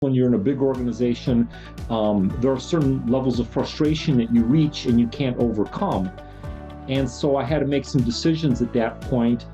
When you're in a big organization, there are certain levels of frustration that you reach and you can't overcome. And so I had to make some decisions at that point.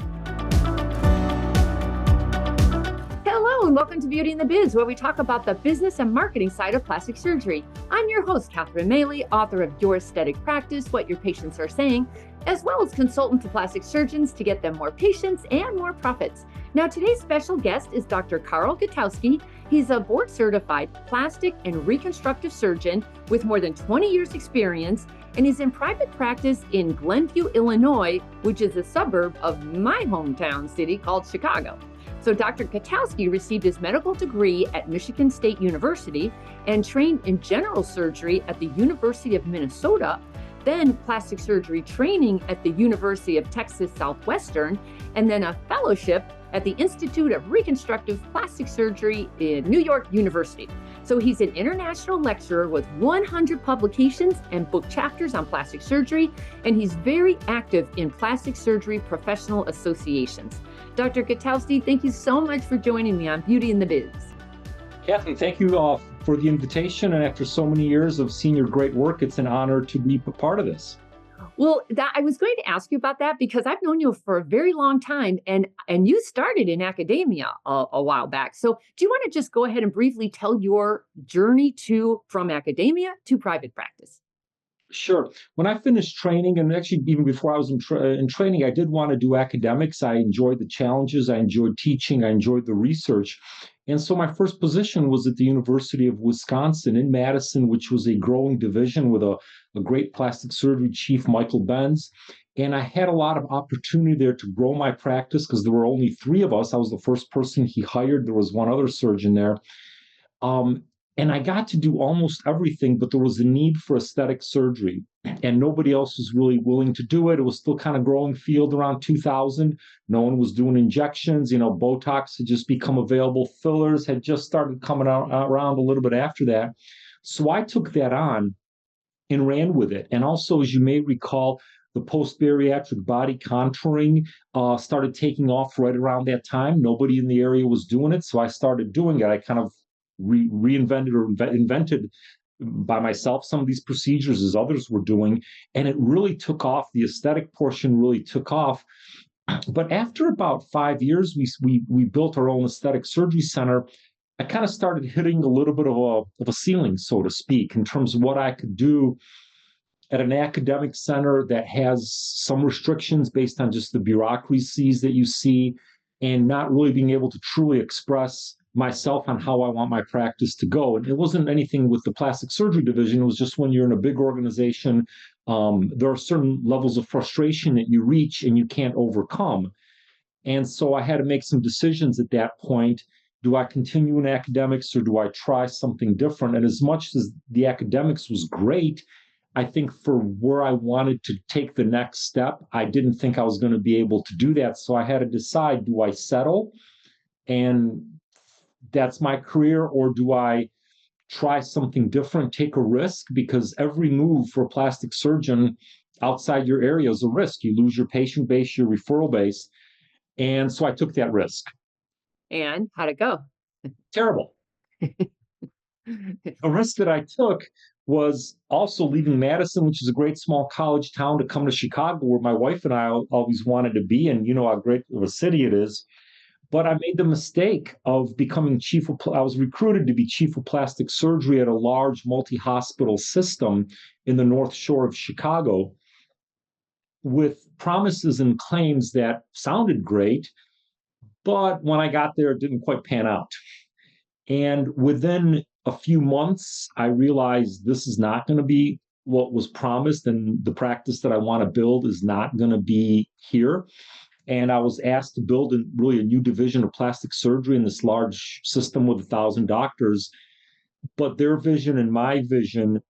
Hello, and welcome to Beauty and the Biz, where we talk about the business and marketing side of plastic surgery. I'm your host, Maley, author of Your Aesthetic Practice, What Your Patients Are Saying, as well as consultant to plastic surgeons to get them more patients and more profits. Now, today's special guest is Dr. Karol Gutowski. He's a board-certified plastic and reconstructive surgeon with more than 20 years experience, and he's in private practice in Glenview, Illinois, which is a suburb of my hometown city called Chicago. So Dr. Gutowski received his medical degree at Michigan State University and trained in general surgery at the University of Minnesota, then plastic surgery training at the University of Texas Southwestern, and then a fellowship at the Institute of Reconstructive Plastic Surgery in New York University. So he's an international lecturer with 100 publications and book chapters on plastic surgery, and he's very active in plastic surgery professional associations. Dr. Gutowski, thank you so much for joining me on Beauty and the Biz. Catherine, thank you for the invitation. And after so many years of seeing your great work, it's an honor to be a part of this. Well, I was going to ask you about that because I've known you for a very long time, and you started in academia a while back. So do you want to just go ahead and briefly tell your journey from academia to private practice? Sure. When I finished training, and actually even before I was in training, I did want to do academics. I enjoyed the challenges. I enjoyed teaching. I enjoyed the research. And so my first position was at the University of Wisconsin in Madison, which was a growing division with a great plastic surgery chief, Michael Benz. And I had a lot of opportunity there to grow my practice because there were only three of us. I was the first person he hired. There was one other surgeon there. And I got to do almost everything, but there was a need for aesthetic surgery, and nobody else was really willing to do it. It was still kind of growing field around 2000. No one was doing injections. Botox had just become available. Fillers had just started coming around a little bit after that. So I took that on and ran with it. And also, as you may recall, the post-bariatric body contouring started taking off right around that time. Nobody in the area was doing it, so I started doing it. I kind of reinvented or invented by myself some of these procedures as others were doing, and it really took off. The aesthetic portion really took off. But after about 5 years, we built our own aesthetic surgery center. I kind of started hitting a little bit of a ceiling, so to speak, in terms of what I could do at an academic center that has some restrictions based on just the bureaucracies that you see, and not really being able to truly express myself on how I want my practice to go. And it wasn't anything with the plastic surgery division. It was just when you're in a big organization, there are certain levels of frustration that you reach and you can't overcome. And so I had to make some decisions at that point. Do I continue in academics or do I try something different? And as much as the academics was great, I think for where I wanted to take the next step, I didn't think I was going to be able to do that. So I had to decide, do I settle and that's my career, or do I try something different, take a risk? Because every move for a plastic surgeon outside your area is a risk. You lose your patient base, your referral base. And so I took that risk. And how'd it go? Terrible. A risk that I took was also leaving Madison, which is a great small college town, to come to Chicago, where my wife and I always wanted to be. And you know how great of a city it is. But I made the mistake of becoming I was recruited to be chief of plastic surgery at a large multi-hospital system in the North Shore of Chicago, with promises and claims that sounded great. But when I got there, it didn't quite pan out. And within a few months, I realized this is not going to be what was promised, and the practice that I want to build is not going to be here. And I was asked to build really a new division of plastic surgery in this large system with 1,000 doctors. But their vision and my vision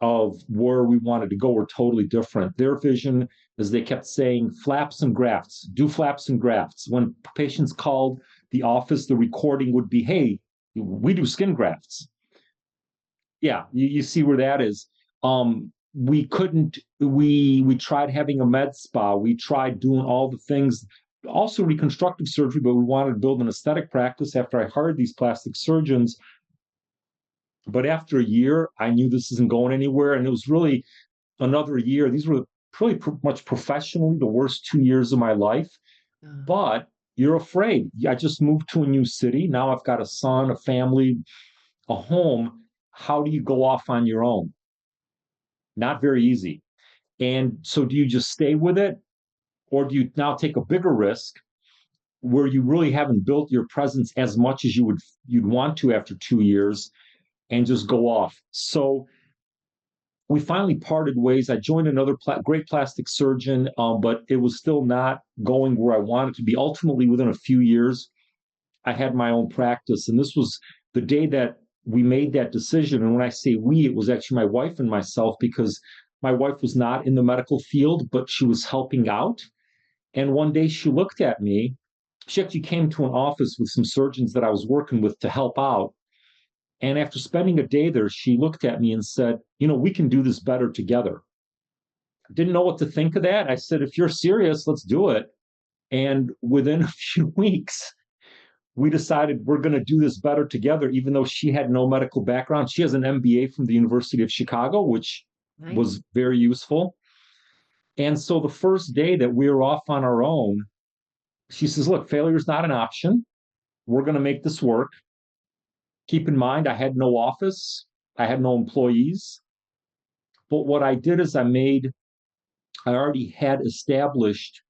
of where we wanted to go were totally different. Their vision, as they kept saying, flaps and grafts, do flaps and grafts. When patients called the office, the recording would be, hey, we do skin grafts. Yeah, you see where that is. We tried having a med spa. We tried doing all the things, also reconstructive surgery, but we wanted to build an aesthetic practice. After I hired these plastic surgeons, But after a year, I knew this isn't going anywhere. And it was really another year. These were pretty much professionally the worst 2 years of my life. But you're afraid. I just moved to a new city. Now I've got a son, a family, a home. How do you go off on your own? Not very easy. And so do you just stay with it? Or do you now take a bigger risk where you really haven't built your presence as much as you'd want to after 2 years and just go off? So we finally parted ways. I joined another great plastic surgeon, but it was still not going where I wanted to be. Ultimately, within a few years, I had my own practice. And this was the day that we made that decision. And when I say we, it was actually my wife and myself, because my wife was not in the medical field, but she was helping out. And one day she looked at me. She actually came to an office with some surgeons that I was working with to help out. And after spending a day there, she looked at me and said, we can do this better together. Didn't know what to think of that. I said, if you're serious, let's do it. And within a few weeks, we decided we're going to do this better together, even though she had no medical background. She has an MBA from the University of Chicago, which was very useful. And so the first day that we were off on our own, she says, look, failure is not an option. We're going to make this work. Keep in mind, I had no office. I had no employees. But what I did is I already had established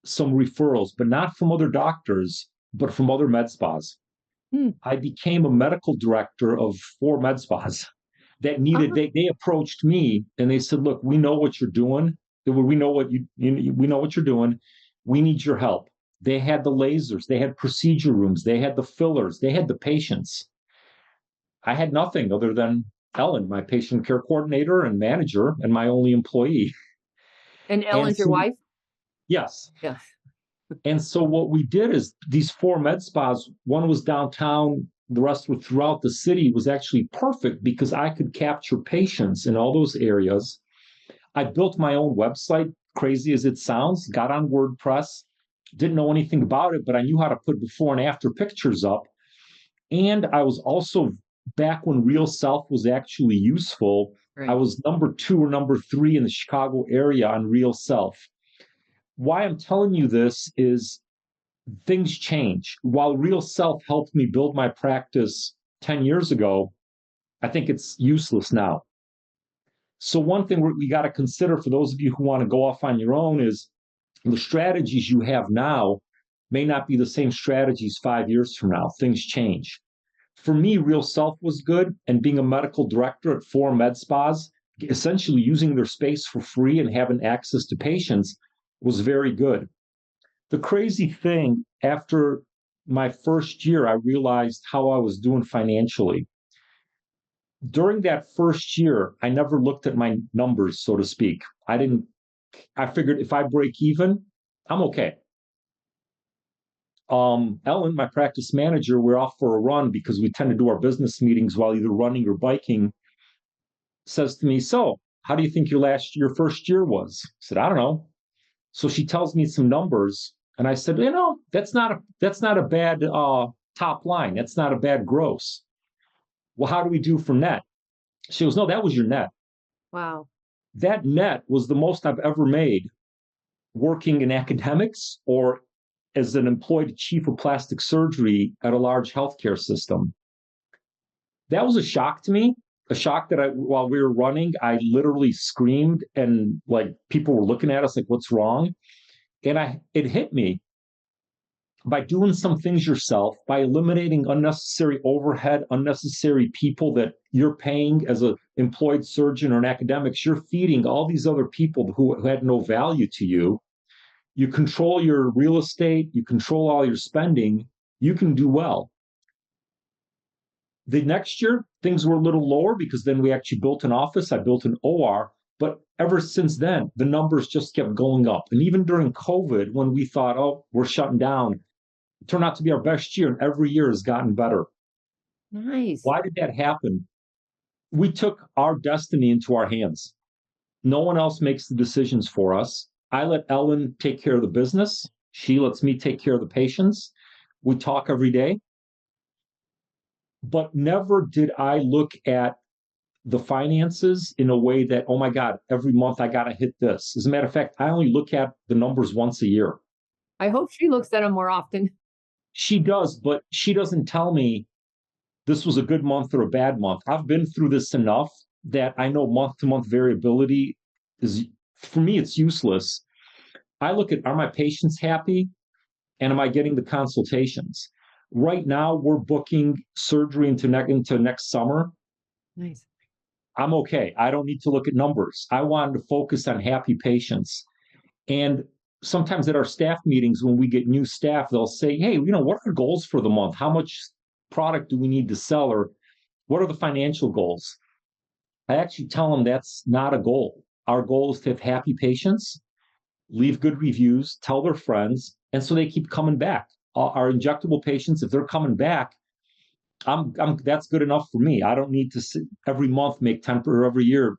some referrals, but not from other doctors, but from other med spas. I became a medical director of 4 med spas that needed, they approached me and they said, look, we know what you're doing. We know what we know what you're doing. We need your help. They had the lasers, they had procedure rooms, they had the fillers, they had the patients. I had nothing other than Ellen, my patient care coordinator and manager, and my only employee. And Ellen's your wife? Yes. Yes. And so what we did is these 4 med spas, one was downtown, the rest were throughout the city, was actually perfect because I could capture patients in all those areas. I built my own website, crazy as it sounds, got on WordPress, didn't know anything about it, but I knew how to put before and after pictures up. And I was also, back when Real Self was actually useful, I was number 2 or number 3 in the Chicago area on Real Self. Why I'm telling you this is things change. While Real Self helped me build my practice 10 years ago, I think it's useless now. So one thing we got to consider for those of you who want to go off on your own is the strategies you have now may not be the same strategies 5 years from now. Things change. For me, Real Self was good, and being a medical director at 4 med spas, essentially using their space for free and having access to patients, was very good. The crazy thing, after my first year, I realized how I was doing financially. During that first year, I never looked at my numbers, so to speak. I figured if I break even, I'm okay. Ellen, my practice manager, we're off for a run because we tend to do our business meetings while either running or biking, says to me, so how do you think your first year was? I said, I don't know. So she tells me some numbers, and I said, that's not a bad top line. That's not a bad gross. Well, how do we do for net? She goes, no, that was your net. Wow. That net was the most I've ever made working in academics or as an employed chief of plastic surgery at a large healthcare system. That was a shock to me. A shock that while we were running, I literally screamed, and like people were looking at us like, what's wrong? And it hit me. By doing some things yourself, by eliminating unnecessary overhead, unnecessary people that you're paying as an employed surgeon or an academic, you're feeding all these other people who had no value to you. You control your real estate, you control all your spending, you can do well. The next year, things were a little lower because then we actually built an office. I built an OR. But ever since then, the numbers just kept going up. And even during COVID, when we thought, oh, we're shutting down, it turned out to be our best year. And every year has gotten better. Nice. Why did that happen? We took our destiny into our hands. No one else makes the decisions for us. I let Ellen take care of the business. She lets me take care of the patients. We talk every day. But never did I look at the finances in a way that, oh my God, every month I got to hit this. As a matter of fact, I only look at the numbers once a year. I hope she looks at them more often. She does, but she doesn't tell me this was a good month or a bad month. I've been through this enough that I know month to month variability is, for me, it's useless. I look at, are my patients happy? And am I getting the consultations? Right now, we're booking surgery into next summer. Nice. I'm okay. I don't need to look at numbers. I wanted to focus on happy patients. And sometimes at our staff meetings, when we get new staff, they'll say, hey, what are our goals for the month? How much product do we need to sell? Or what are the financial goals? I actually tell them that's not a goal. Our goal is to have happy patients, leave good reviews, tell their friends, and so they keep coming back. Our injectable patients, if they're coming back, that's good enough for me. I don't need to every month make 10 or every year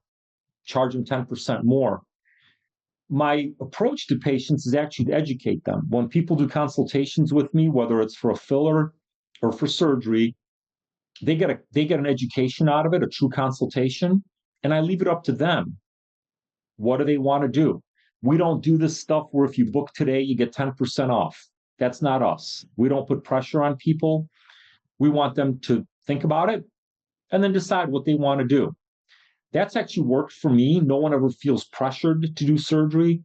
charge them 10% more. My approach to patients is actually to educate them. When people do consultations with me, whether it's for a filler or for surgery, they get an education out of it, a true consultation, and I leave it up to them. What do they want to do? We don't do this stuff where if you book today, you get 10% off. That's not us. We don't put pressure on people. We want them to think about it and then decide what they want to do. That's actually worked for me. No one ever feels pressured to do surgery.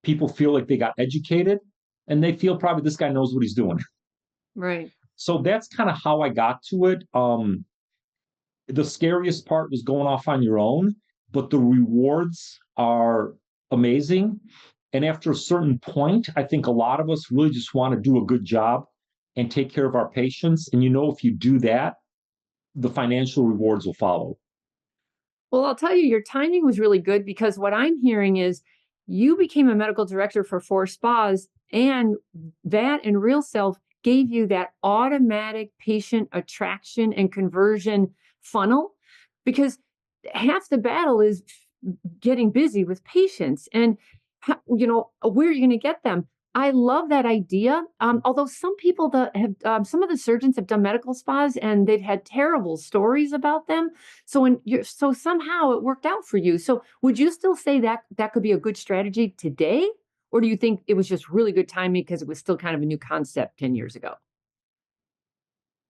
People feel like they got educated and they feel probably this guy knows what he's doing. Right. So that's kind of how I got to it. The scariest part was going off on your own, but the rewards are amazing. And after a certain point, I think a lot of us really just want to do a good job and take care of our patients. And if you do that, the financial rewards will follow. Well, I'll tell you, your timing was really good because what I'm hearing is you became a medical director for 4 spas, and that and Real Self gave you that automatic patient attraction and conversion funnel because half the battle is getting busy with patients and where are you going to get them. I love that idea. Although some people that have, some of the surgeons have done medical spas and they've had terrible stories about them. So somehow it worked out for you. So would you still say that that could be a good strategy today? Or do you think it was just really good timing because it was still kind of a new concept 10 years ago?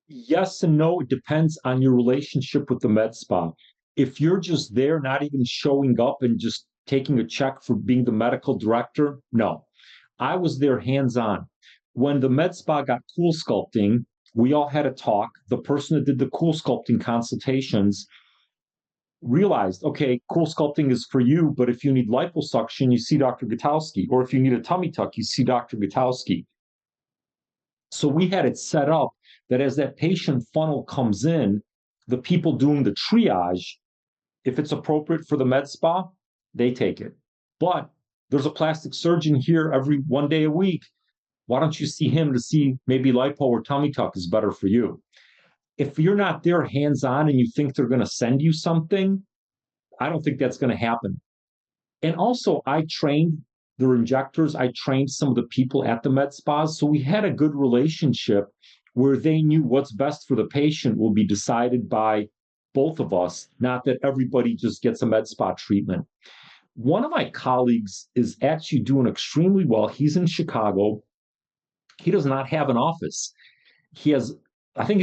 Yes and no. It depends on your relationship with the med spa. If you're just there, not even showing up and just taking a check for being the medical director, no. I was there hands on. When the med spa got cool sculpting, we all had a talk. The person that did the cool sculpting consultations realized, okay, cool sculpting is for you, but if you need liposuction, you see Dr. Gutowski, or if you need a tummy tuck, you see Dr. Gutowski. So we had it set up that as that patient funnel comes in, the people doing the triage, if it's appropriate for the med spa, they take it. But there's a plastic surgeon here every 1 day a week. Why don't you see him to see maybe lipo or tummy tuck is better for you? If you're not there hands on and you think they're going to send you something, I don't think that's going to happen. And also, I trained their injectors. I trained some of the people at the med spas. So we had a good relationship where they knew what's best for the patient will be decided by both of us, not that everybody just gets a med spa treatment. One of my colleagues is actually doing extremely well. He's in Chicago. He does not have an office. He has, I think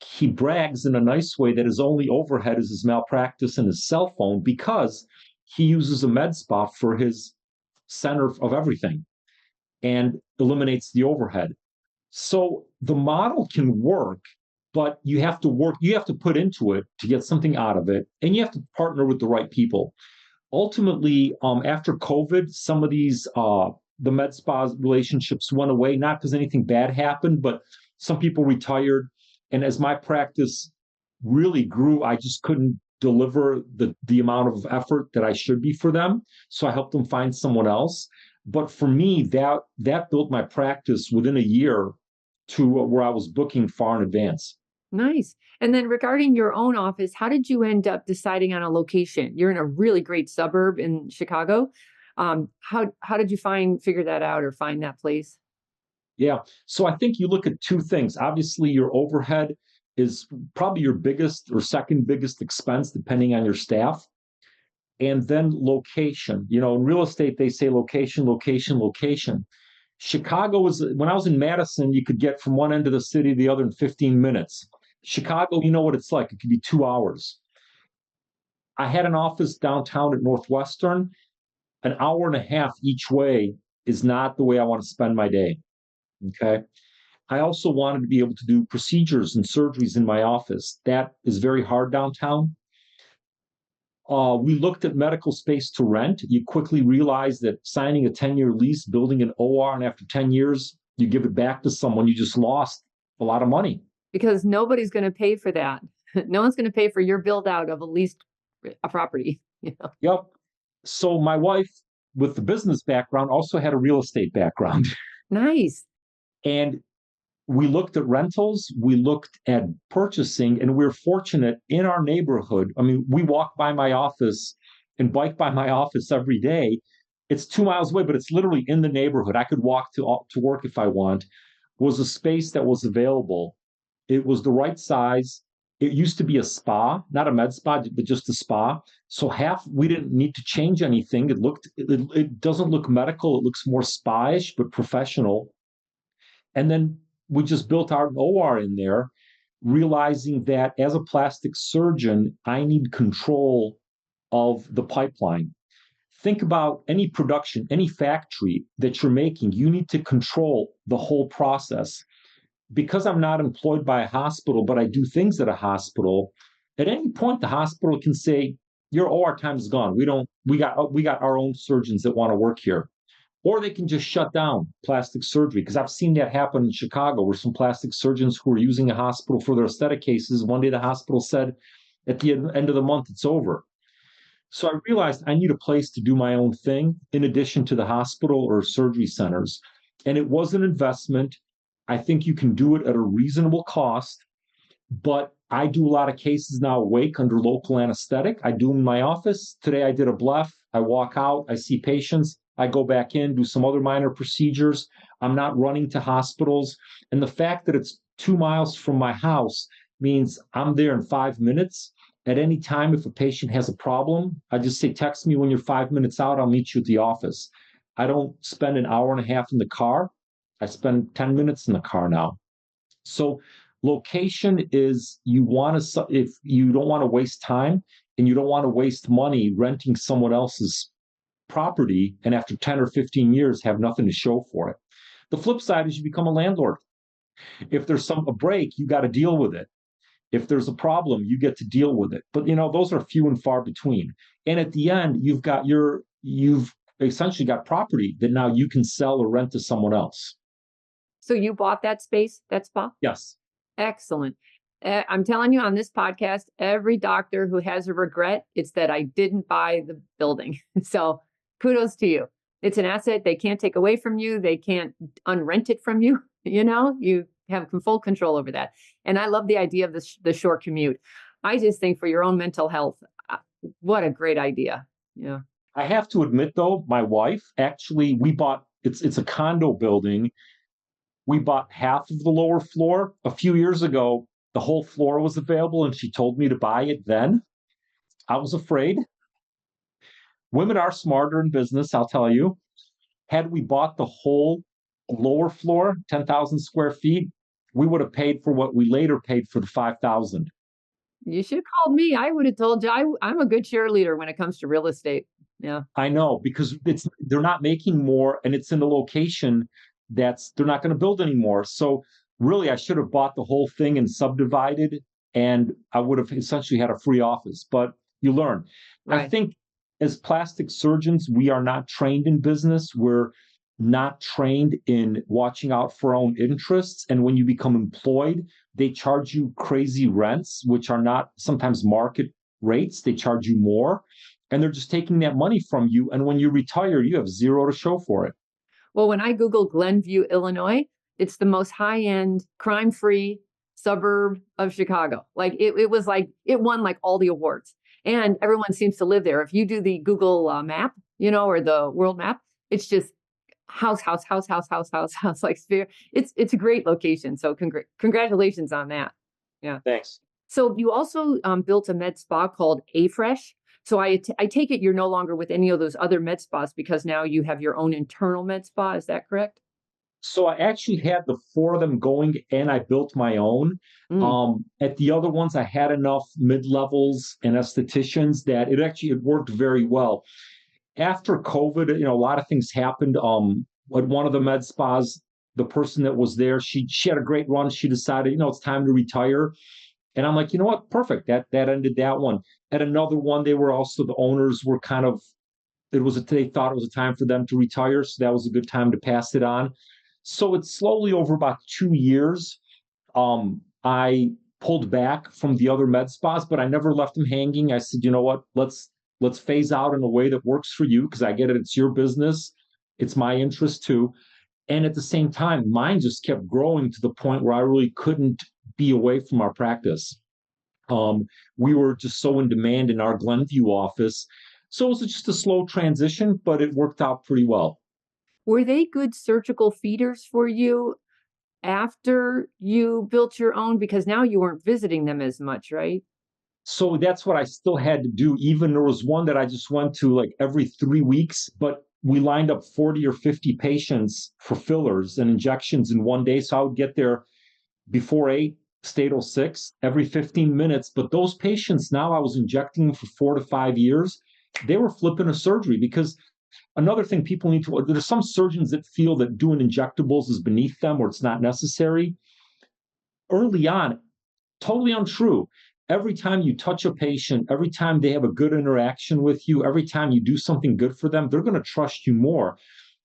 he brags in a nice way that his only overhead is his malpractice and his cell phone because he uses a med spa for his center of everything and eliminates the overhead. So the model can work, but you have to put into it to get something out of it, and you have to partner with the right people. Ultimately, after COVID, some of these the med spa relationships went away, not because anything bad happened, but some people retired. And as my practice really grew, I just couldn't deliver the amount of effort that I should be for them. So I helped them find someone else. But for me, that built my practice within a year to where I was booking far in advance. Nice. And then regarding your own office, how did you end up deciding on a location? You're in a really great suburb in Chicago. How did you figure that out or find that place? Yeah. So I think you look at two things. Obviously, your overhead. is probably your biggest or second biggest expense, depending on your staff. And then location. In real estate, they say location, location, location. Chicago was, when I was in Madison, you could get from one end of the city to the other in 15 minutes. Chicago, you know what it's like. It could be 2 hours. I had an office downtown at Northwestern. An hour and a half each way is not the way I want to spend my day. Okay. I also wanted to be able to do procedures and surgeries in my office. That is very hard downtown. We looked at medical space to rent. You quickly realize that signing a 10-year lease, building an OR, and after 10 years, you give it back to someone, you just lost a lot of money. Because nobody's going to pay for that. No one's going to pay for your build out of a property. Yep. So my wife, with the business background, also had a real estate background. Nice. And we looked at rentals, we looked at purchasing, and we're fortunate in our neighborhood. I mean, we walk by my office and bike by my office every day. It's 2 miles away, but it's literally in the neighborhood. I could walk to work if I want. Was a space that was available. It was the right size. It used to be a spa, not a med spa, but just a spa. So we didn't need to change anything. It doesn't look medical. It looks more spa-ish, but professional. And then we just built our OR in there, realizing that as a plastic surgeon, I need control of the pipeline. Think about any production, any factory that you're making, you need to control the whole process. Because I'm not employed by a hospital, but I do things at a hospital, at any point the hospital can say, your OR time is gone. We got our own surgeons that want to work here. Or they can just shut down plastic surgery, because I've seen that happen in Chicago, where some plastic surgeons who were using a hospital for their aesthetic cases, one day the hospital said, at the end of the month, it's over. So I realized I need a place to do my own thing in addition to the hospital or surgery centers. And it was an investment. I think you can do it at a reasonable cost, but I do a lot of cases now awake under local anesthetic. I do them in my office. Today I did a bleph. I walk out, I see patients. I go back in, do some other minor procedures. I'm not running to hospitals. And the fact that it's 2 miles from my house means I'm there in 5 minutes. At any time, if a patient has a problem, I just say, text me when you're 5 minutes out. I'll meet you at the office. I don't spend an hour and a half in the car. I spend 10 minutes in the car now. So location is, if you don't want to waste time and you don't want to waste money renting someone else's property, and after 10 or 15 years have nothing to show for it. The flip side is you become a landlord. If there's a break, you got to deal with it. If there's a problem, you get to deal with it. But those are few and far between. And at the end, you've essentially got property that now you can sell or rent to someone else. So you bought that space, that spa? Yes. Excellent. I'm telling you, on this podcast, every doctor who has a regret, it's that I didn't buy the building. So kudos to you. It's an asset they can't take away from you. They can't unrent it from you. You have full control over that. And I love the idea of the short commute. I just think for your own mental health, what a great idea. Yeah. I have to admit, though, my wife, actually, it's a condo building. We bought half of the lower floor. A few years ago, the whole floor was available, and she told me to buy it then. I was afraid. Women are smarter in business, I'll tell you. Had we bought the whole lower floor, 10,000 square feet, we would have paid for what we later paid for the 5,000. You should have called me. I would have told you. I'm a good cheerleader when it comes to real estate. Yeah. I know, because they're not making more, and it's in a location they're not going to build anymore. So really, I should have bought the whole thing and subdivided, and I would have essentially had a free office. But you learn. Right. I think as plastic surgeons, we are not trained in business. We're not trained in watching out for our own interests. And when you become employed, they charge you crazy rents, which are not sometimes market rates. They charge you more, and they're just taking that money from you. And when you retire, you have zero to show for it. Well, when I Google Glenview, Illinois, it's the most high-end, crime-free suburb of Chicago. Like it was like, it won like all the awards, and everyone seems to live there. If you do the Google map, or the world map, it's just house. Like it's a great location. So congratulations on that. Yeah. Thanks. So you also built a med spa called A-Fresh. So I take it you're no longer with any of those other med spas because now you have your own internal med spa. Is that correct? So I actually had the four of them going, and I built my own. Mm. At the other ones, I had enough mid-levels and estheticians that it worked very well. After COVID, a lot of things happened. At one of the med spas, the person that was there, she had a great run. She decided, it's time to retire. And I'm like, you know what? Perfect. That ended that one. At another one, the owners were kind of, they thought it was a time for them to retire. So that was a good time to pass it on. So it's slowly over about 2 years. I pulled back from the other med spas, but I never left them hanging. I said, you know what? Let's phase out in a way that works for you, because I get it. It's your business. It's my interest too. And at the same time, mine just kept growing to the point where I really couldn't be away from our practice. We were just so in demand in our Glenview office. So it was just a slow transition, but it worked out pretty well. Were they good surgical feeders for you after you built your own? Because now you weren't visiting them as much, right? So that's what I still had to do. Even there was one that I just went to like every 3 weeks, but we lined up 40 or 50 patients for fillers and injections in one day. So I would get there before 8, stay till 6, every 15 minutes. But those patients, now I was injecting them for 4 to 5 years. They were flipping a surgery, because another thing people need to, there's some surgeons that feel that doing injectables is beneath them or it's not necessary. Early on, totally untrue. Every time you touch a patient, every time they have a good interaction with you, every time you do something good for them, they're going to trust you more.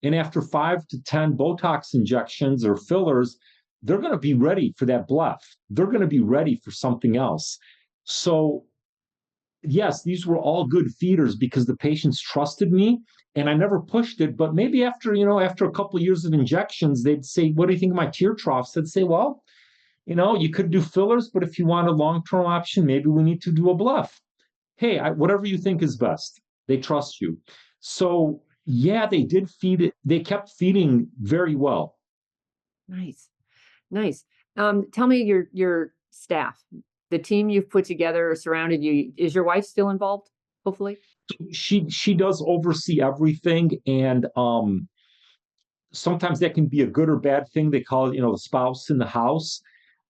And after 5 to 10 Botox injections or fillers, they're going to be ready for that bluff. They're going to be ready for something else. So, yes, these were all good feeders because the patients trusted me, and I never pushed it. But maybe after a couple of years of injections, they'd say, "What do you think of my tear troughs?" I'd say, "Well, you could do fillers, but if you want a long-term option, maybe we need to do a bluff. Hey, whatever you think is best." They trust you. So yeah, they did feed it. They kept feeding very well. Nice. Nice. Tell me your staff, the team you've put together or surrounded you. Is your wife still involved? Hopefully. She does oversee everything, and sometimes that can be a good or bad thing. They call it, the spouse in the house.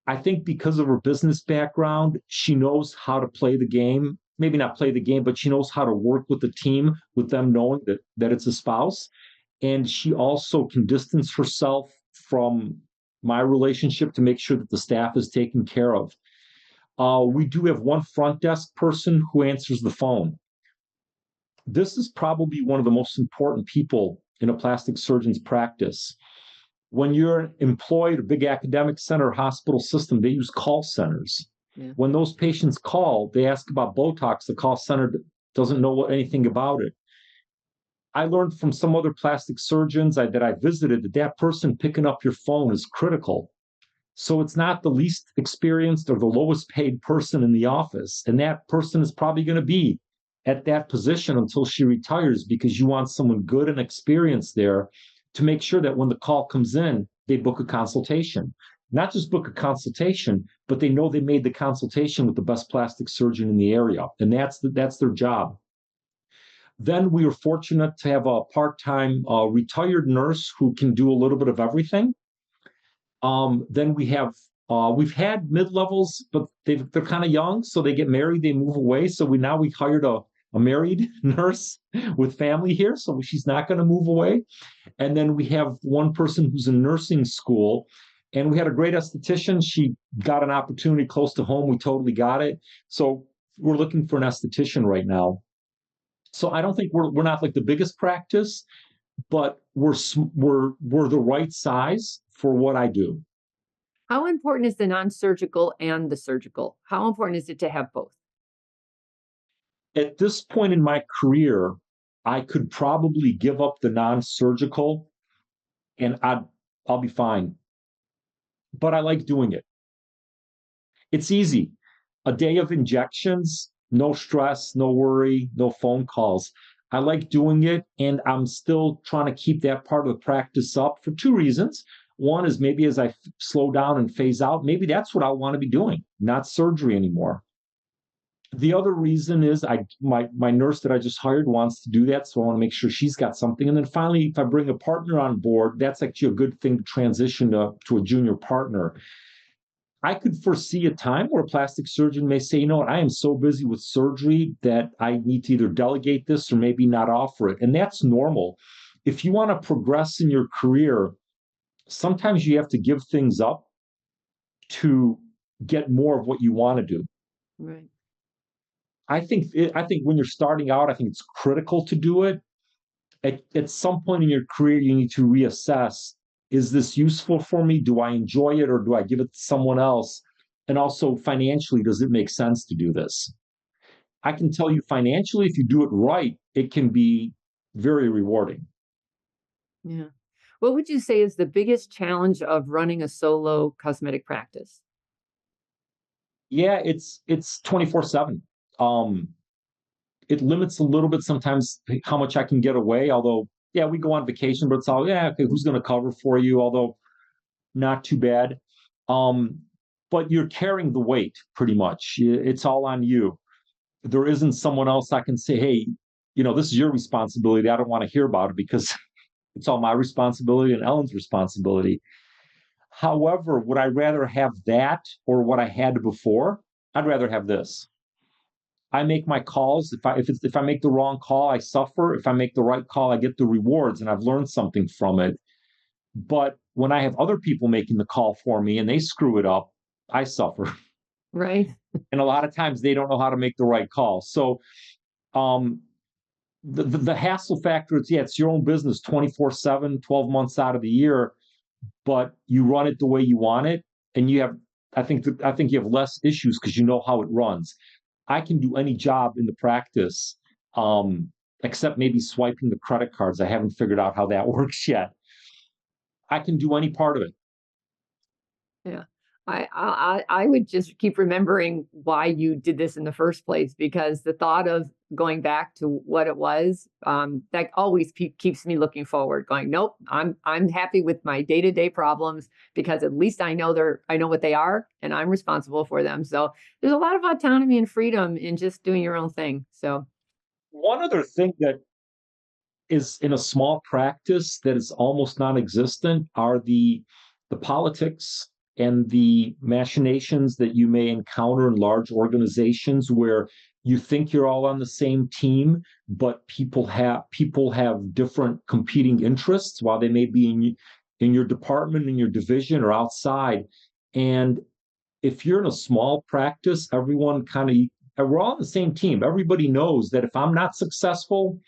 I think because of her business background, she knows how to play the game. Maybe not play the game, but she knows how to work with the team, with them knowing that it's a spouse. And she also can distance herself from my relationship to make sure that the staff is taken care of. We do have one front desk person who answers the phone. This is probably one of the most important people in a plastic surgeon's practice. When you're employed, a big academic center or hospital system, they use call centers. Yeah. When those patients call, they ask about Botox. The call center doesn't know anything about it. I learned from some other plastic surgeons that I visited that person picking up your phone is critical. So it's not the least experienced or the lowest paid person in the office. And that person is probably going to be at that position until she retires, because you want someone good and experienced there to make sure that when the call comes in, they book a consultation. Not just book a consultation, but they know they made the consultation with the best plastic surgeon in the area. And that's their job. Then we were fortunate to have a part-time retired nurse who can do a little bit of everything. Then we've had mid-levels, but they're kind of young, so they get married, they move away. So we hired a married nurse with family here, so she's not going to move away. And then we have one person who's in nursing school, and we had a great esthetician. She got an opportunity close to home. We totally got it. So we're looking for an esthetician right now. So I don't think we're not like the biggest practice, but we're the right size for what I do. How important is the non-surgical and the surgical? How important is it to have both? At this point in my career, I could probably give up the non-surgical and I'll be fine. But I like doing it. It's easy. A day of injections, no stress, no worry, no phone calls. I like doing it, and I'm still trying to keep that part of the practice up for two reasons. One is maybe as I slow down and phase out, maybe that's what I want to be doing, not surgery anymore. The other reason is my nurse that I just hired wants to do that, so I want to make sure she's got something. And then finally, if I bring a partner on board, that's actually a good thing to transition to a junior partner. I could foresee a time where a plastic surgeon may say, you know what, I am so busy with surgery that I need to either delegate this or maybe not offer it. And that's normal. If you want to progress in your career, sometimes you have to give things up to get more of what you want to do. Right. I think when you're starting out, I think it's critical to do it. At some point in your career, you need to reassess, is this useful for me? Do I enjoy it or do I give it to someone else? And also financially, does it make sense to do this? I can tell you financially, if you do it right, it can be very rewarding. Yeah. What would you say is the biggest challenge of running a solo cosmetic practice? Yeah, it's 24/7. Um, it limits a little bit sometimes how much I can get away. Although, yeah, we go on vacation, but it's all, yeah, okay, who's going to cover for you? Although not too bad. Um, but you're carrying the weight pretty much. It's all on you. There isn't someone else I can say, hey, this is your responsibility. I don't want to hear about it because it's all my responsibility and Ellen's responsibility. However, would I rather have that or what I had before? I'd rather have this. I make my calls. If I make the wrong call, I suffer. If I make the right call, I get the rewards, and I've learned something from it. But when I have other people making the call for me and they screw it up, I suffer. Right. And a lot of times they don't know how to make the right call. So um, the hassle factor is, yeah, it's your own business 24/7, 12 months out of the year, but you run it the way you want it. And I think you have less issues because you know how it runs. I can do any job in the practice, except maybe swiping the credit cards. I haven't figured out how that works yet. I can do any part of it. Yeah. I would just keep remembering why you did this in the first place, because the thought of going back to what it was, that always keeps me looking forward, going, nope, I'm happy with my day-to-day problems because at least I know what they are and I'm responsible for them. So there's a lot of autonomy and freedom in just doing your own thing. So One other thing that is in a small practice that is almost non-existent are the politics and the machinations that you may encounter in large organizations where you think you're all on the same team, but people have different competing interests while they may be in your department, in your division, or outside. And if you're in a small practice, everyone kind of we're all on the same team. Everybody knows that if I'm not successful,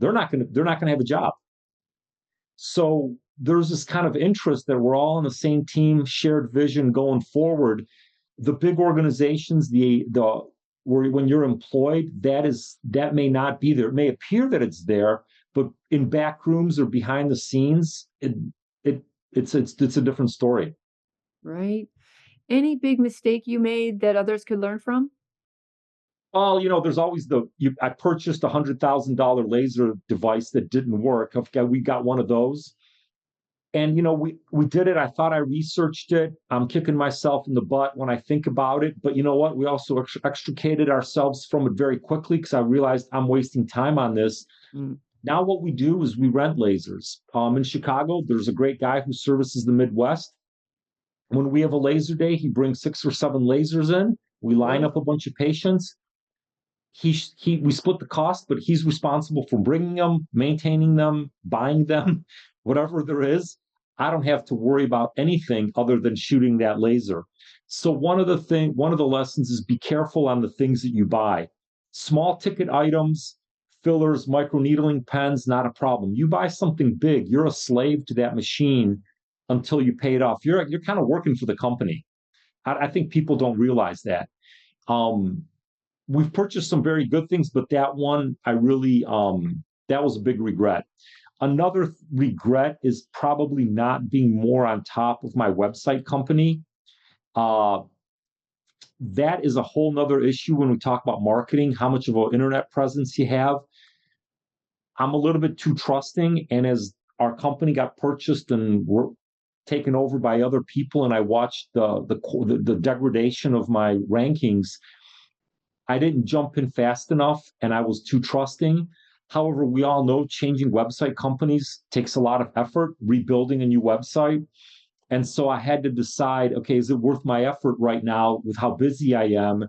they're not gonna have a job. So there's this kind of interest that we're all on the same team, shared vision going forward. The big organizations, the where when you're employed, that may not be there. It may appear that it's there, but in back rooms or behind the scenes, it it's a different story. right. Any big mistake you made that others could learn from? Well, there's always I purchased $100,000 laser device that didn't work. Okay, we got one of those. And we did it. I thought I researched it. I'm kicking myself in the butt when I think about it. But you know what? We also extricated ourselves from it very quickly because I realized I'm wasting time on this. Mm, Now what we do is we rent lasers. In Chicago, there's a great guy who services the Midwest. When we have a laser day, he brings 6 or 7 lasers in. We line really? up a bunch of patients. We split the cost, but he's responsible for bringing them, maintaining them, buying them, whatever there is. I don't have to worry about anything other than shooting that laser. So one of the lessons is be careful on the things that you buy. Small ticket items, fillers, microneedling pens, not a problem. You buy something big, you're a slave to that machine until you pay it off. You're kind of working for the company. I think people don't realize that. Um, we've purchased some very good things, but that one I really that was a big regret. Another regret is probably not being more on top of my website company. Uh, that is a whole nother issue when we talk about marketing, how much of an internet presence you have. I'm a little bit too trusting, and as our company got purchased and taken over by other people, and I watched the degradation of my rankings. I didn't jump in fast enough, and I was too trusting. However, we all know changing website companies takes a lot of effort, rebuilding a new website. And so I had to decide, okay, is it worth my effort right now with how busy I am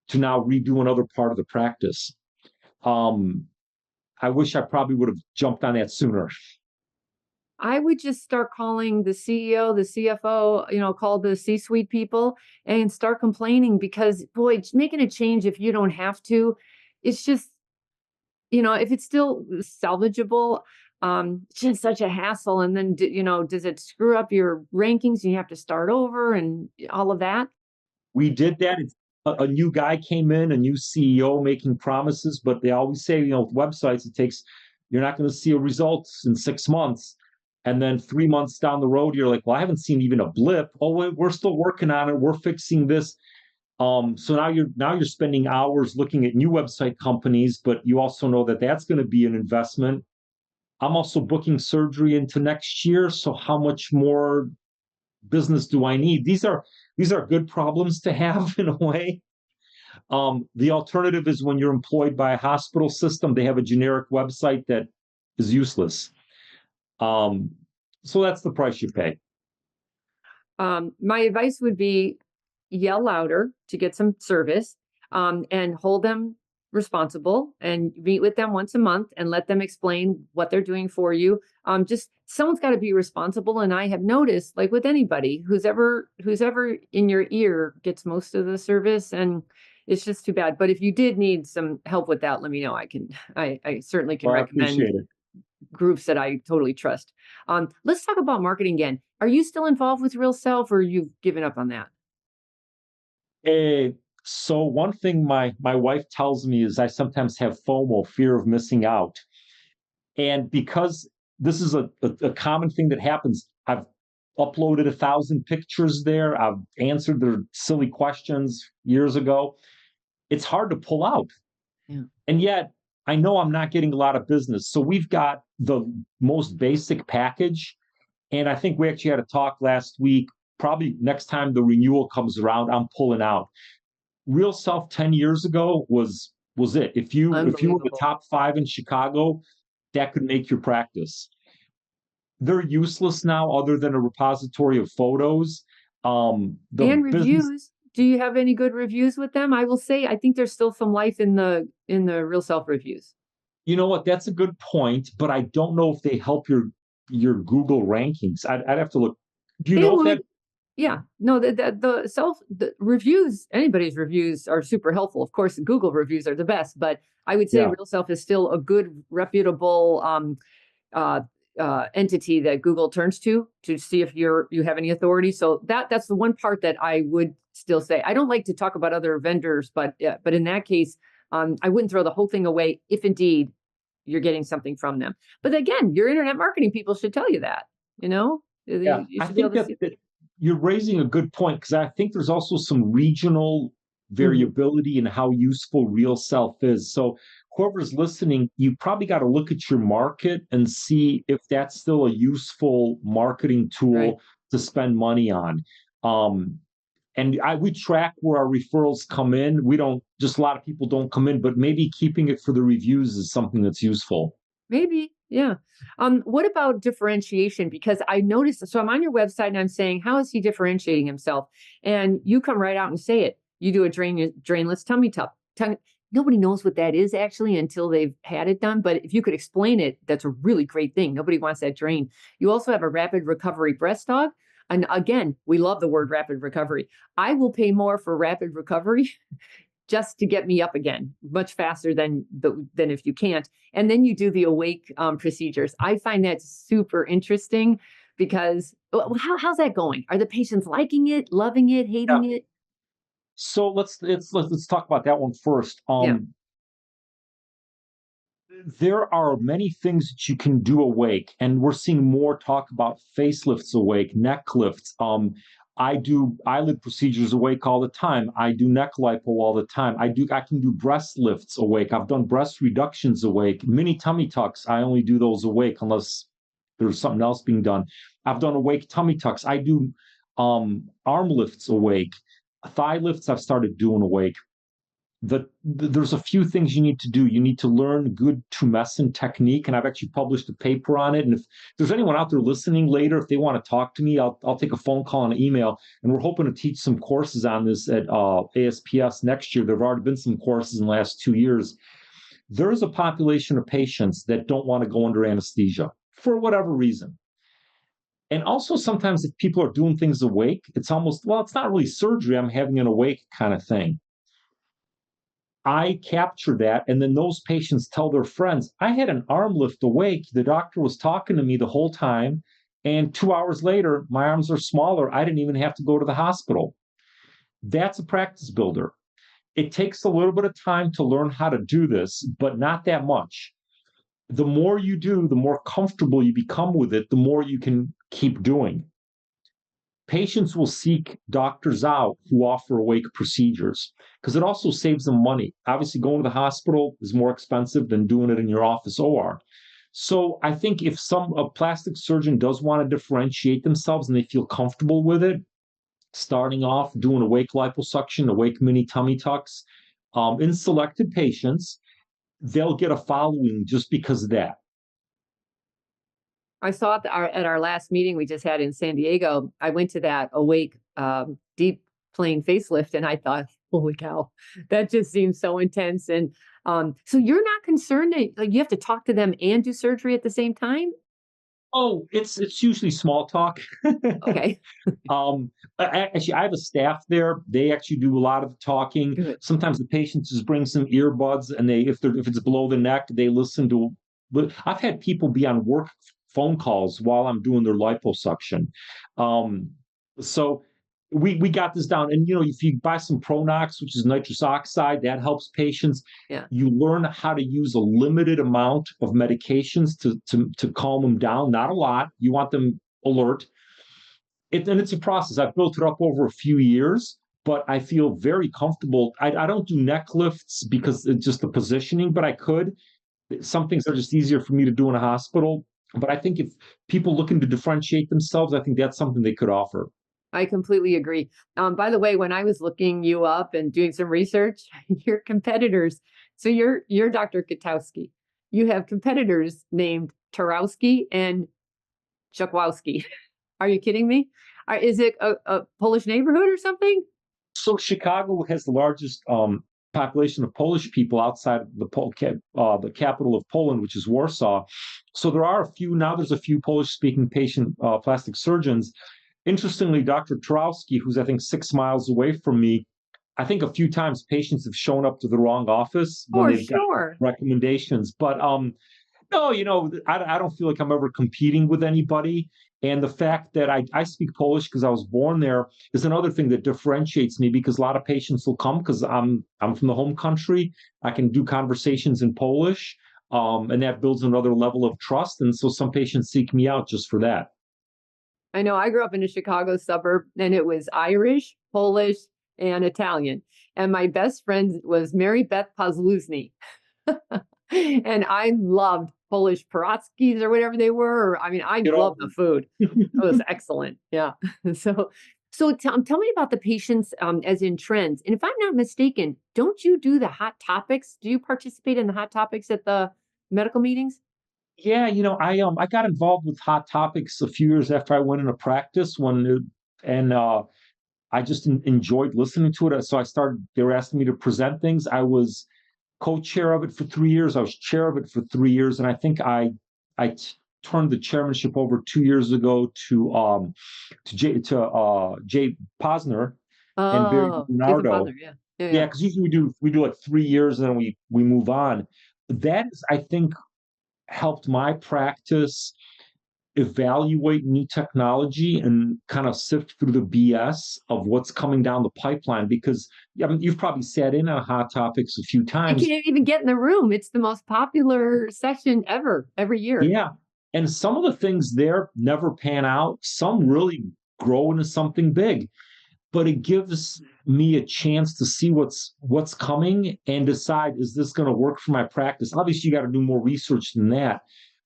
to now redo another part of the practice? Um, I wish I probably would have jumped on that sooner. I would just start calling the CEO, the CFO, call the C-suite people and start complaining because, boy, making a change if you don't have to, it's just, if it's still salvageable, it's just such a hassle. And then, does it screw up your rankings? You have to start over and all of that. We did that. A new guy came in, a new CEO making promises, but they always say, with websites, you're not going to see a results in 6 months. And then 3 months down the road, you're like, well, I haven't seen even a blip. Oh, wait, we're still working on it. We're fixing this. So now you're spending hours looking at new website companies, but you also know that that's going to be an investment. I'm also booking surgery into next year. So how much more business do I need? These are good problems to have in a way. The alternative is when you're employed by a hospital system, they have a generic website that is useless. Um, so that's the price you pay. My advice would be yell louder to get some service, and hold them responsible and meet with them once a month and let them explain what they're doing for you. Just someone's got to be responsible. And I have noticed, like with anybody, who's ever in your ear gets most of the service, and it's just too bad. But if you did need some help with that, let me know. I certainly can Well, I recommend appreciate it. groups that I totally trust. Let's talk about marketing again. Are you still involved with Real Self, or you've given up on that? Eh, so one thing my wife tells me is I sometimes have FOMO, fear of missing out. And because this is a common thing that happens, I've uploaded 1,000 pictures there. I've answered their silly questions years ago. It's hard to pull out. Yeah. And yet I know I'm not getting a lot of business. So we've got the most basic package. And I think we actually had a talk last week. Probably next time the renewal comes around, I'm pulling out. Real Self 10 years ago was it. If you were the Unbelievable. top five in Chicago, that could make your practice. They're useless now, other than a repository of photos. The And business, reviews. Do you have any good reviews with them? I will say, I think there's still some life in the Real Self reviews. you know what? That's a good point, but I don't know if they help your Google rankings. I'd have to look. Do you They know if that? would. Yeah, no, the reviews, anybody's reviews are super helpful. Of course, Google reviews are the best, but I would say Yeah, Real Self is still a good, reputable uh, entity that Google turns to see if you have any authority. So that's the one part that I would still say. I don't like to talk about other vendors, but in that case, I wouldn't throw the whole thing away if indeed you're getting something from them. But again, your internet marketing people should tell you that. You know, yeah. you I should be able think to see. that you're raising a good point, because I think there's also some regional Mhm. variability in how useful Real Self is. So whoever's listening, you probably got to look at your market and see if that's still a useful marketing Right. tool to spend money on. Um, and we track where our referrals come in. We don't, just a lot of people don't come in, but maybe keeping it for the reviews is something that's useful. Maybe, yeah. What about differentiation? Because I noticed, so I'm on your website and I'm saying, how is he differentiating himself? And you come right out and say it. You do a drainless tummy tuck. Nobody knows what that is actually until they've had it done. But if you could explain it, that's a really great thing. Nobody wants that drain. You also have a rapid recovery breast dog. And again, we love the word rapid recovery. I will pay more for rapid recovery just to get me up again much faster than if you can't. And then you do the awake procedures. I find that super interesting because how's that going? Are the patients liking it, loving it, Yeah. hating it? So let's talk about that one first. Yeah. There are many things that you can do awake, and we're seeing more talk about facelifts awake, neck lifts. I do eyelid procedures awake all the time. I do neck lipo all the time. I can do breast lifts awake. I've done breast reductions awake. Mini tummy tucks, I only do those awake unless there's something else being done. I've done awake tummy tucks. I do arm lifts awake. Thigh lifts I've started doing awake. There's a few things you need to do. You need to learn good tumescent technique, and I've actually published a paper on it. And if there's anyone out there listening later, if they want to talk to me, I'll take a phone call and an email. And we're hoping to teach some courses on this at ASPS next year. There have already been some courses in the last 2 years. There's a population of patients that don't want to go under anesthesia for whatever reason. And also sometimes if people are doing things awake, it's almost, well, it's not really surgery. I'm having an awake kind of thing. I capture that, and then those patients tell their friends, I had an arm lift awake. The doctor was talking to me the whole time, and 2 hours later, my arms are smaller. I didn't even have to go to the hospital. That's a practice builder. It takes a little bit of time to learn how to do this, but not that much. The more you do, the more comfortable you become with it, the more you can keep doing. Patients will seek doctors out who offer awake procedures because it also saves them money. Obviously, going to the hospital is more expensive than doing it in your office OR. So I think if a plastic surgeon does want to differentiate themselves and they feel comfortable with it, starting off doing awake liposuction, awake mini tummy tucks, in selected patients, they'll get a following just because of that. I saw at our last meeting we just had in San Diego, I went to that awake deep plane facelift, and I thought, holy cow, that just seems so intense. And so you're not concerned that like you have to talk to them and do surgery at the same time? Oh, it's usually small talk. Okay. Actually, I have a staff there. They actually do a lot of the talking. Good. Sometimes the patients just bring some earbuds, and if it's below the neck, they listen to. But I've had people be on work phone calls while I'm doing their liposuction. So we got this down. And if you buy some Pronox, which is nitrous oxide, that helps patients. Yeah. You learn how to use a limited amount of medications to calm them down. Not a lot. You want them alert. And it's a process. I've built it up over a few years, but I feel very comfortable. I don't do neck lifts because it's just the positioning, but I could. Some things are just easier for me to do in a hospital. But I think if people looking to differentiate themselves, I think that's something they could offer. I completely agree. By the way, when I was looking you up and doing some research, your competitors, so you're Dr. Gutowski. You have competitors named Tarowski and Czukowski. Are you kidding me? Is it a Polish neighborhood or something? So Chicago has the largest population of Polish people outside of the capital of Poland, which is Warsaw. So there's a few Polish-speaking plastic surgeons. Interestingly, Dr. Tarowski, who's I think 6 miles away from me, I think a few times patients have shown up to the wrong office when they've got recommendations. But no, I don't feel like I'm ever competing with anybody. And the fact that I speak Polish because I was born there is another thing that differentiates me, because a lot of patients will come because I'm from the home country. I can do conversations in Polish, and that builds another level of trust. And so some patients seek me out just for that. I know I grew up in a Chicago suburb, and it was Irish, Polish, and Italian. And my best friend was Mary Beth Pozluzny. And I loved Polish pierogies or whatever they were. I mean, I love the food. It was excellent. Yeah. So tell me about the patients as in trends. And if I'm not mistaken, don't you do the hot topics? Do you participate in the hot topics at the medical meetings? Yeah, I got involved with Hot Topics a few years after I went into practice and I just enjoyed listening to it. So they were asking me to present things. I was co-chair of it for 3 years. I was chair of it for 3 years, and I think I turned the chairmanship over 2 years ago to Jay Posner and Barry Oh, Jason Bernardo. Father, yeah. Yeah, Yeah, yeah. because usually we do like 3 years and then we move on. That is, I think, helped my practice evaluate new technology and kind of sift through the BS of what's coming down the pipeline. Because you've probably sat in on Hot Topics a few I times. can't even get in the room. It's the most popular session ever, every year. Yeah. And some of the things there never pan out. Some really grow into something big. But it gives me a chance to see what's coming and decide, is this going to work for my practice? Obviously, you got to do more research than that.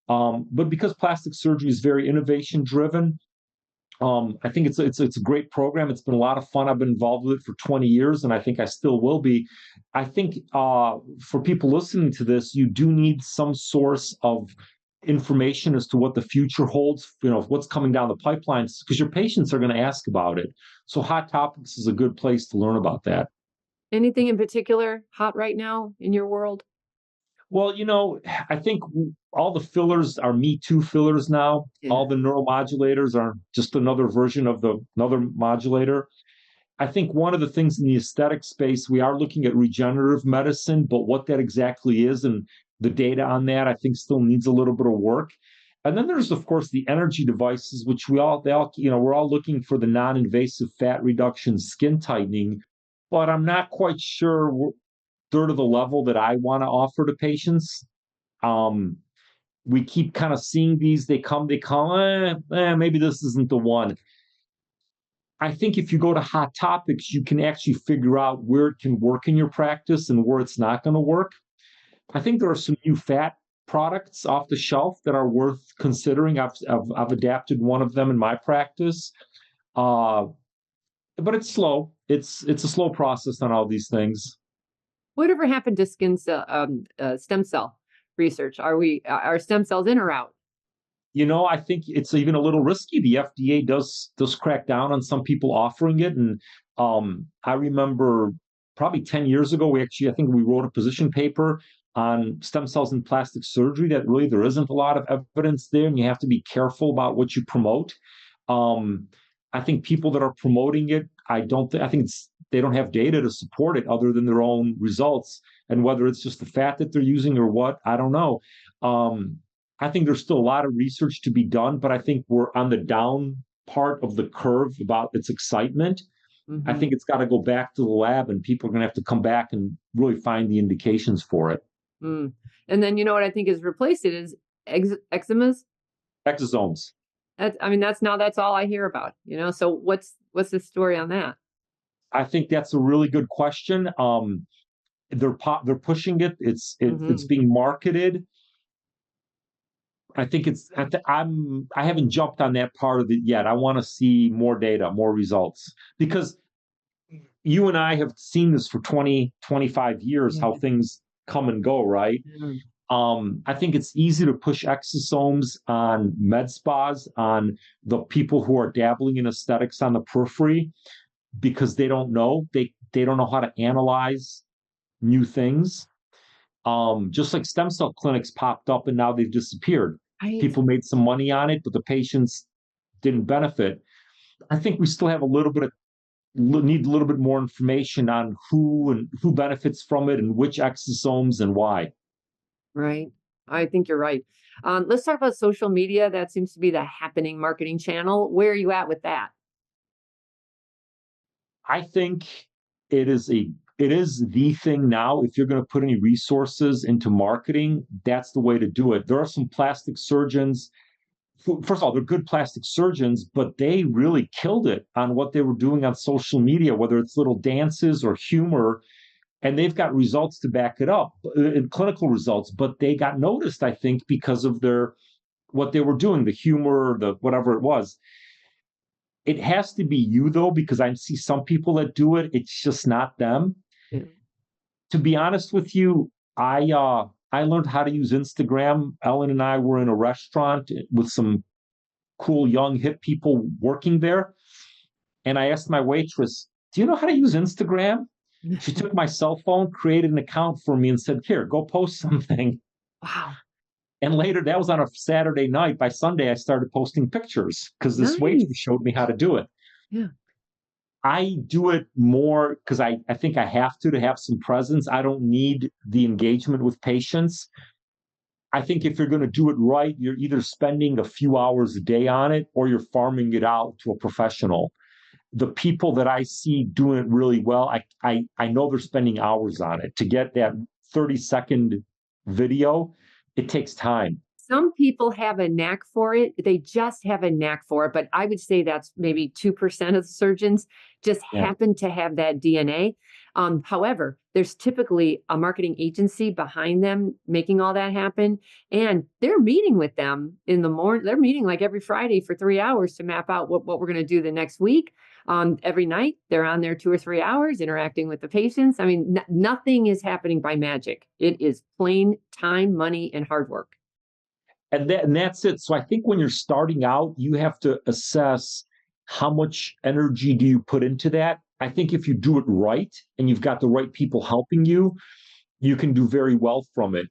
But because plastic surgery is very innovation driven, I think it's a great program. It's been a lot of fun. I've been involved with it for 20 years, and I think I still will be. I think for people listening to this, you do need some source of information as to what the future holds. What's coming down the pipelines, because your patients are going to ask about it. So Hot Topics is a good place to learn about that. Anything in particular hot right now in your world? Well, I think all the fillers are Me Too fillers now. Yeah. All the neuromodulators are just another version of another modulator. I think one of the things in the aesthetic space, we are looking at regenerative medicine, but what that exactly is and the data on that, I think still needs a little bit of work. And then there's, of course, the energy devices, which we're all looking for the non-invasive fat reduction, skin tightening, but I'm not quite sure they're to the level that I want to offer to patients. We keep kind of seeing these, they come, maybe this isn't the one. I think if you go to Hot Topics, you can actually figure out where it can work in your practice and where it's not going to work. I think there are some new fat products off the shelf that are worth considering. I've adapted one of them in my practice, but it's slow. It's a slow process on all these things. Whatever happened to stem cell research? Are stem cells in or out? I think it's even a little risky. The FDA does crack down on some people offering it, and I remember probably 10 years ago, I think we wrote a position paper on stem cells in plastic surgery that really there isn't a lot of evidence there, and you have to be careful about what you promote. I think people that are promoting it, I think they don't have data to support it other than their own results, and whether it's just the fat that they're using or what, I don't know. I think there's still a lot of research to be done, but I think we're on the down part of the curve about its excitement. Mm-hmm. I think it's got to go back to the lab, and people are going to have to come back and really find the indications for it. Mm. And then what I think has replaced it is eczemas? Exosomes. That's all I hear about, so what's the story on that? I think that's a really good question. They're pushing it. It's being marketed. I think I haven't jumped on that part of it yet. I want to see more data, more results, because you and I have seen this for 20, 25 years, how things come and go, right? Mm-hmm. I think it's easy to push exosomes on med spas, on the people who are dabbling in aesthetics on the periphery, because they don't know. They don't know how to analyze new things. Just like stem cell clinics popped up and now they've disappeared. Right. People made some money on it, but the patients didn't benefit. I think we still have need a little bit more information on who benefits from it and which exosomes and why. Right. I think you're right. Let's talk about social media. That seems to be the happening marketing channel. Where are you at with that? I think it is the thing now. If you're going to put any resources into marketing, that's the way to do it. There are some plastic surgeons. First of all, they're good plastic surgeons, but they really killed it on what they were doing on social media, whether it's little dances or humor, and they've got results to back it up, clinical results, but they got noticed, I think, because of what they were doing, the humor, the whatever it was. It has to be you, though, because I see some people that do it. It's just not them. Yeah. To be honest with you, I learned how to use Instagram. Ellen and I were in a restaurant with some cool, young, hip people working there. And I asked my waitress, "Do you know how to use Instagram?" She took my cell phone, created an account for me, and said, "Here, go post something." Wow. And later, that was on a Saturday night. By Sunday, I started posting pictures because this waitress showed me how to do it. Yeah. I do it more because I think I have to have some presence. I don't need the engagement with patients. I think if you're going to do it right, you're either spending a few hours a day on it or you're farming it out to a professional. The people that I see doing it really well, I know they're spending hours on it. To get that 30-second video, it takes time. Some people have a knack for it. They just have a knack for it. But I would say that's maybe 2% of the surgeons just Yeah. happen to have that DNA. However, there's typically a marketing agency behind them making all that happen. And they're meeting with them in the morning. They're meeting like every Friday for 3 hours to map out what we're going to do the next week. Every night, they're on there 2 or 3 hours interacting with the patients. I mean, nothing is happening by magic. It is plain time, money, and hard work. And that's it. So I think when you're starting out, you have to assess how much energy do you put into that. I think if you do it right and you've got the right people helping you, you can do very well from it.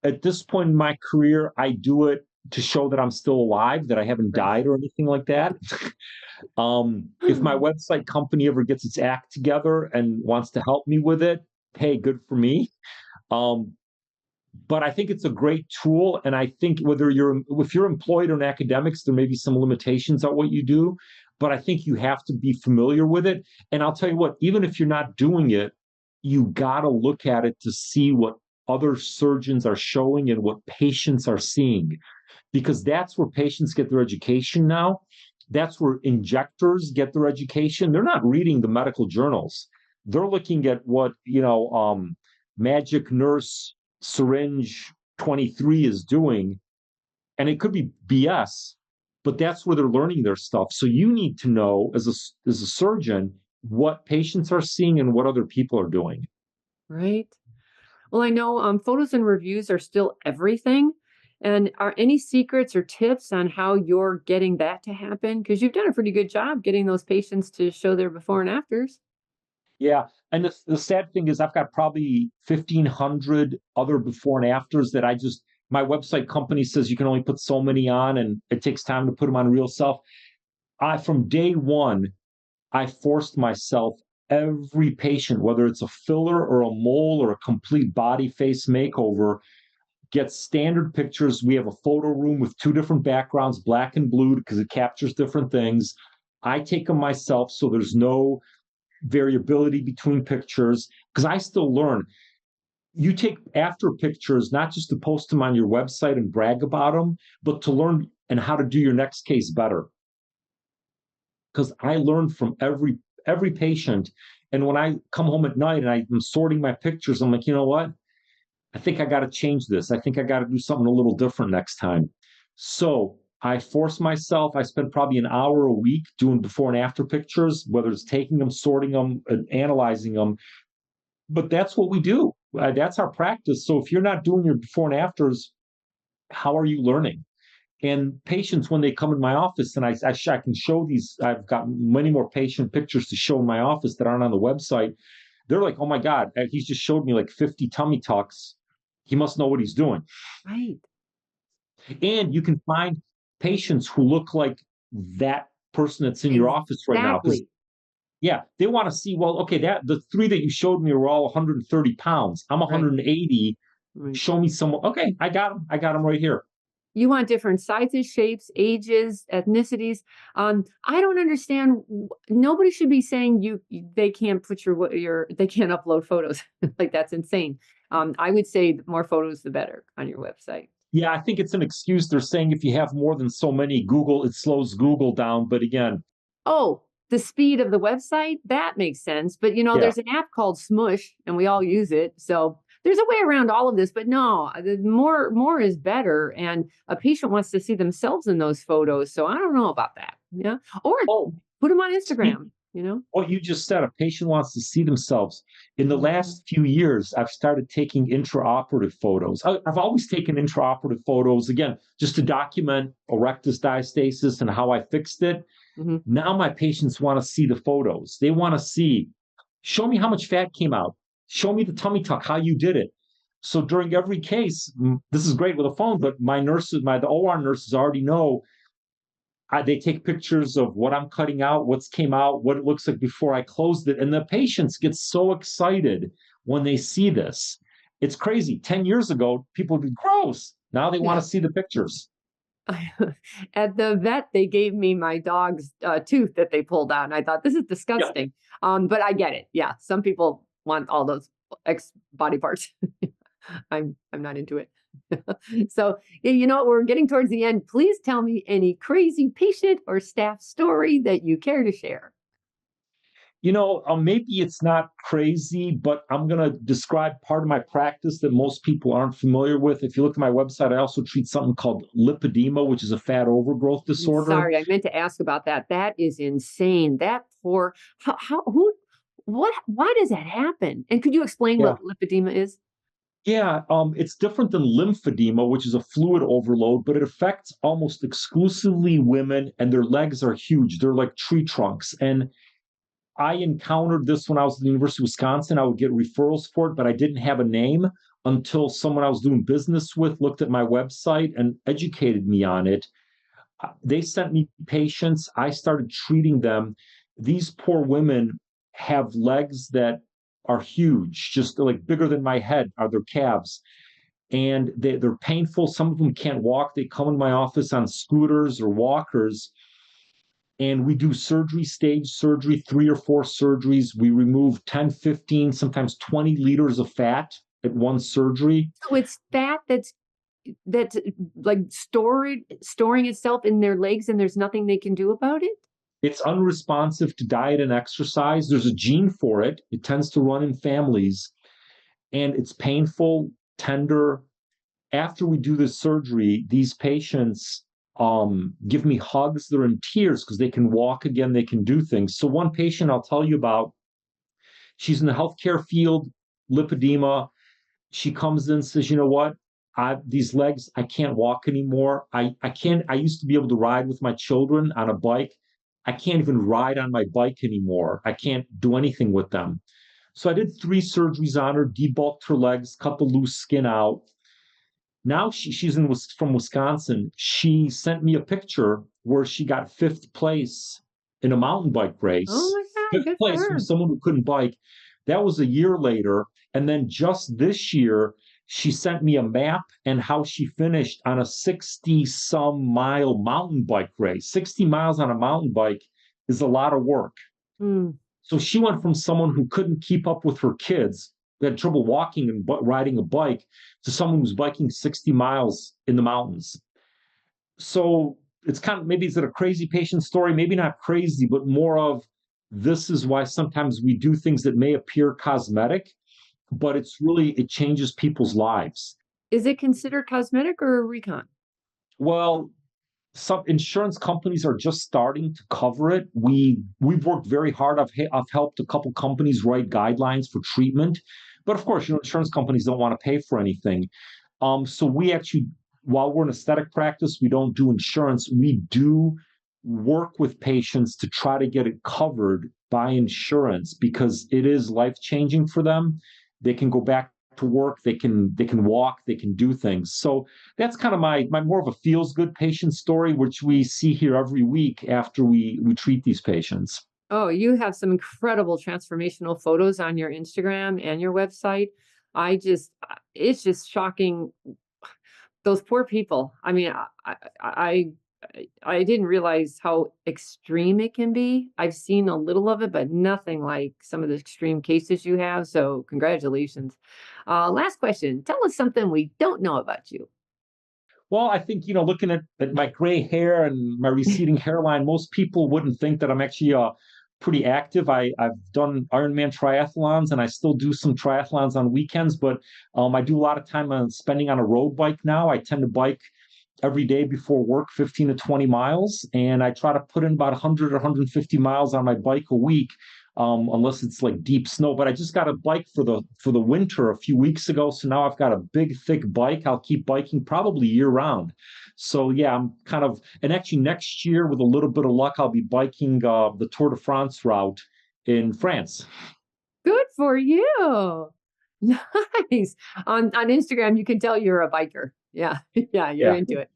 At this point in my career, I do it to show that I'm still alive, that I haven't Right. died or anything like that. If my website company ever gets its act together and wants to help me with it, hey, good for me. Um, but I think it's a great tool, and I think whether if you're employed or in academics, there may be some limitations on what you do, but I think you have to be familiar with it. And I'll tell you what, even if you're not doing it, you got to look at it to see what other surgeons are showing and what patients are seeing, because that's where patients get their education now. That's where injectors get their education. They're not reading the medical journals. They're looking at what, Magic Nurse Syringe 23 is doing, and it could be BS, but that's where they're learning their stuff. So you need to know as a surgeon what patients are seeing and what other people are doing. Right. Well, I know photos and reviews are still everything. And are any secrets or tips on how you're getting that to happen? Because you've done a pretty good job getting those patients to show their before and afters. Yeah. And the sad thing is, I've got probably 1,500 other before and afters that my website company says you can only put so many on, and it takes time to put them on real self. From day one, I forced myself, every patient, whether it's a filler or a mole or a complete body face makeover, gets standard pictures. We have a photo room with two different backgrounds, black and blue, because it captures different things. I take them myself, so there's no variability between pictures, because I still learn. You take after pictures, not just to post them on your website and brag about them, but to learn and how to do your next case better. Because I learned from every patient. And when I come home at night and I'm sorting my pictures, I'm like, you know what? I think I got to change this. I think I got to do something a little different next time. So I force myself. I spend probably an hour a week doing before and after pictures, whether it's taking them, sorting them, and analyzing them. But that's what we do. That's our practice. So if you're not doing your before and afters, how are you learning? And patients, when they come in my office, and I can show these, I've got many more patient pictures to show in my office that aren't on the website. They're like, oh my God, he's just showed me like 50 tummy tucks. He must know what he's doing. Right. And you can find patients who look like that person that's in your office right now. Because, Exactly. yeah, they want to see, well, okay, the three that you showed me were all 130 pounds. I'm Right. 180. Right. Show me someone. Okay, I got him. I got him right here. You want different sizes, shapes, ages, ethnicities. I don't understand. Nobody should be saying they can't put they can't upload photos. Like that's insane. I would say the more photos, the better on your website. Yeah, I think it's an excuse. They're saying if you have more than so many, it slows Google down. But again, Oh, the speed of the website, that makes sense. But yeah, there's an app called Smush and we all use it. So there's a way around all of this, but no, the more is better. And a patient wants to see themselves in those photos. So I don't know about that. Yeah. Or oh, put them on speak Instagram. what you just said, a patient wants to see themselves. In the Mhm. last few years, I've started taking intraoperative photos. I've always taken intraoperative photos, again, just to document erectus diastasis and how I fixed it. Mhm. Now my patients want to see the photos. They want to see, show me how much fat came out. Show me the tummy tuck, how you did it. So during every case, this is great with a phone, but the OR nurses already know. They take pictures of what I'm cutting out, what's came out, what it looks like before I closed it. And the patients get so excited when they see this. It's crazy. 10 years ago, people would be gross. Now they want Yeah. to see the pictures. At the vet, they gave me my dog's tooth that they pulled out, and I thought this is Yeah. disgusting. But I get it. Yeah, some people want all those ex body parts. I'm not into it. So, you know what? We're getting towards the end. Please tell me any crazy patient or staff story that you care to share. Maybe it's not crazy, but I'm going to describe part of my practice that most people aren't familiar with. If you look at my website, I also treat something called lipedema, which is a fat overgrowth disorder. Sorry, I meant to ask about that. That is insane. That poor, who, what, why does that happen? And could you explain Yeah. what lipedema is? Yeah, it's different than lymphedema, which is a fluid overload, but it affects almost exclusively women, and their legs are huge. They're like tree trunks. And I encountered this when I was at the University of Wisconsin. I would get referrals for it, but I didn't have a name until someone I was doing business with looked at my website and educated me on it. They sent me patients. I started treating them. These poor women have legs that are huge, just like bigger than my head are their calves. And they're painful. Some of them can't walk. They come in my office on scooters or walkers, and we do surgery, stage surgery, 3 or 4 surgeries. We remove 10, 15, sometimes 20 liters of fat at one surgery. So it's fat that's like storing itself in their legs, and there's nothing they can do about it. It's unresponsive to diet and exercise. There's a gene for it. It tends to run in families, and it's painful, tender. After we do this surgery, these patients give me hugs. They're in tears because they can walk again, they can do things. So, one patient I'll tell you about, she's in the healthcare field, lipedema. She comes in and says, you know what? These legs, I can't walk anymore. I can't, I used to be able to ride with my children on a bike. I can't even ride on my bike anymore. I can't do anything with them. So I did 3 surgeries on her, debulked her legs, cut the loose skin out. Now she's from Wisconsin. She sent me a picture where she got 5th place in a mountain bike Oh race. my God, Fifth good for place from her. someone who couldn't bike. That was a year later. And then just this year, she sent me a map and how she finished on a 60 some mile mountain bike race. 60 miles on a mountain bike is a lot of work. Mm. So she went from someone who couldn't keep up with her kids, who had trouble walking and riding a bike, to someone who's biking 60 miles in the mountains. So it's kind of, maybe is it a crazy patient story? Maybe not crazy, but more of, this is why sometimes we do things that may appear cosmetic, but it changes people's lives. Is it considered cosmetic or recon? Well, some insurance companies are just starting to cover it. We've worked very hard. I've helped a couple companies write guidelines for treatment, but of course, insurance companies don't want to pay for anything. So we actually, while we're an aesthetic practice, we don't do insurance. We do work with patients to try to get it covered by insurance because it is life changing for them. They can go back to work. They can walk. They can do things. So that's kind of my more of a feels good patient story, which we see here every week after we treat these patients. Oh, you have some incredible transformational photos on your Instagram and your website. It's just shocking. Those poor people. I mean, I didn't realize how extreme it can be. I've seen a little of it, but nothing like some of the extreme cases you have. So congratulations. Last question. Tell us something we don't know about you. Well, I think, looking at my gray hair and my receding hairline, most people wouldn't think that I'm actually pretty active. I've done Ironman triathlons and I still do some triathlons on weekends, but I do a lot of time spending on a road bike now. I tend to bike every day before work, 15 to 20 miles. And I try to put in about 100 or 150 miles on my bike a week, unless it's like deep snow. But I just got a bike for the winter a few weeks ago. So now I've got a big, thick bike. I'll keep biking probably year round. So yeah, I'm kind of, and actually next year, with a little bit of luck, I'll be biking the Tour de France route in France. Good for you. Nice. On Instagram, you can tell you're a biker. Yeah. Yeah, you're Yeah. into it.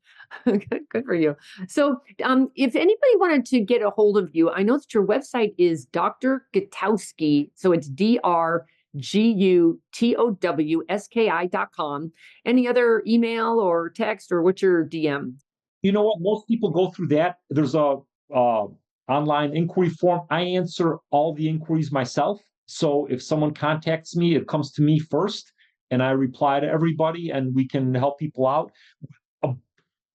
Good for you. So, if anybody wanted to get a hold of you, I know that your website is Dr. Gutowski. So it's DrGutowski.com. Any other email or text, or what's your DM? You know what? Most people go through that. There's a online inquiry form. I answer all the inquiries myself. So if someone contacts me, it comes to me first, and I reply to everybody, and we can help people out.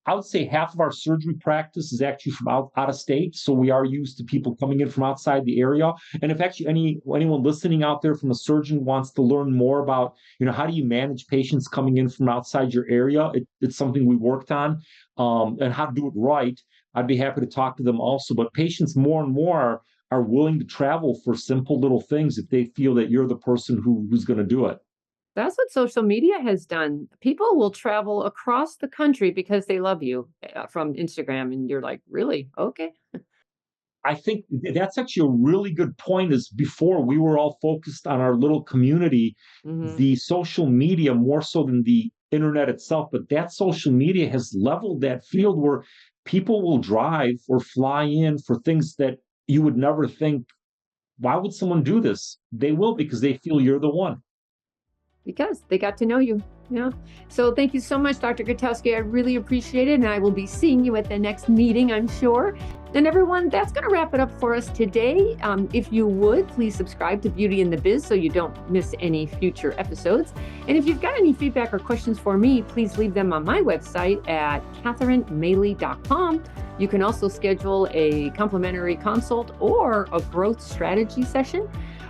I would say half of our surgery practice is actually from out of state, so we are used to people coming in from outside the area. And if actually anyone listening out there from a surgeon wants to learn more about, how do you manage patients coming in from outside your area, it's something we worked on, and how to do it right. I'd be happy to talk to them also. But patients more and more are willing to travel for simple little things if they feel that you're the person who's going to do it. That's what social media has done. People will travel across the country because they love you from Instagram, and you're like, really? Okay. I think that's actually a really good point. Is before we were all focused on our little community, Hmm. the social media more so than the internet itself, but that social media has leveled that field where people will drive or fly in for things that you would never think, why would someone do this? They will because they feel you're the one. Because they got to know you. Yeah. So thank you so much, Dr. Gutowski. I really appreciate it. And I will be seeing you at the next meeting, I'm sure. And everyone, that's going to wrap it up for us today. If you would, please subscribe to Beauty in the Biz so you don't miss any future episodes. And if you've got any feedback or questions for me, please leave them on my website at KatherineMaley.com. You can also schedule a complimentary consult or a growth strategy session.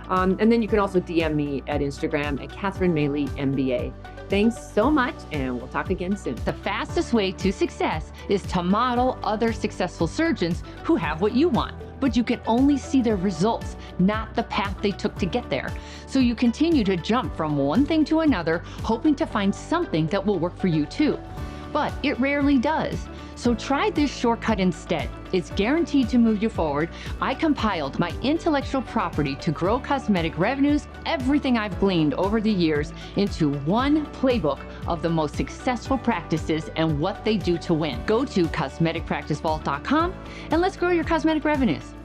And then you can also DM me at Instagram at Catherine Maley MBA. Thanks so much, and we'll talk again soon. The fastest way to success is to model other successful surgeons who have what you want, but you can only see their results, not the path they took to get there. So you continue to jump from one thing to another, hoping to find something that will work for you too. But it rarely does. So try this shortcut instead. It's guaranteed to move you forward. I compiled my intellectual property to grow cosmetic revenues, everything I've gleaned over the years, into one playbook of the most successful practices and what they do to win. Go to cosmeticpracticevault.com and let's grow your cosmetic revenues.